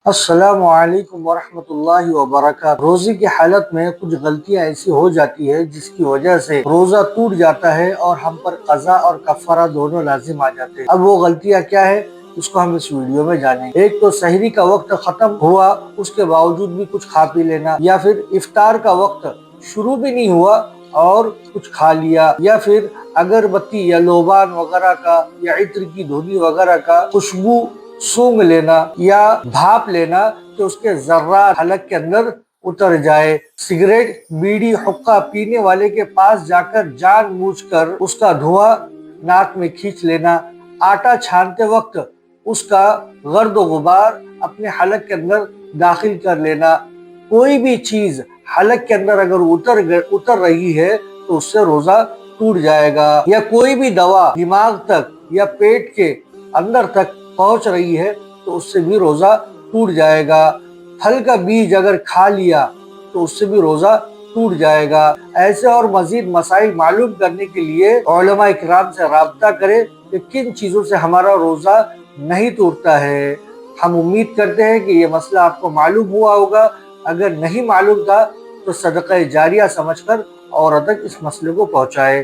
السلام علیکم ورحمۃ اللہ وبرکاتہ۔ روزے کی حالت میں کچھ غلطیاں ایسی ہو جاتی ہے جس کی وجہ سے روزہ ٹوٹ جاتا ہے اور ہم پر قضا اور کفارہ دونوں لازم آ جاتے ہیں۔ اب وہ غلطیاں کیا ہے اس کو ہم اس ویڈیو میں جانیں گے۔ ایک تو سحری کا وقت ختم ہوا اس کے باوجود بھی کچھ کھا پی لینا، یا پھر افطار کا وقت شروع بھی نہیں ہوا اور کچھ کھا لیا، یا پھر اگربتی یا لوبان وغیرہ کا یا عطر کی دھونی وغیرہ کا خوشبو سونگھ لینا یا بھاپ لینا کہ اس کے ذرات حلق کے اندر اتر جائے۔ سگریٹ، بیڑی، حقہ پینے والے کے پاس جا کر جان بوجھ کر اس کا دھواں ناک میں کھینچ لینا۔ آٹا چھانتے وقت اس کا گرد و غبار اپنے حلق کے اندر داخل کر لینا۔ کوئی بھی چیز حلق کے اندر اگر اتر رہی ہے تو اس سے روزہ ٹوٹ جائے گا، یا کوئی بھی دوا دماغ تک یا پیٹ کے اندر تک پہنچ رہی ہے تو اس سے بھی روزہ ٹوٹ جائے گا۔ پھل کا بیج اگر کھا لیا تو اس سے بھی روزہ ٹوٹ جائے گا۔ ایسے اور مزید مسائل معلوم کرنے کے لیے علماء اکرام سے رابطہ کریں کہ کن چیزوں سے ہمارا روزہ نہیں ٹوٹتا ہے۔ ہم امید کرتے ہیں کہ یہ مسئلہ آپ کو معلوم ہوا ہوگا۔ اگر نہیں معلوم تھا تو صدقہ جاریہ سمجھ کر اوروں تک اس مسئلے کو پہنچائے۔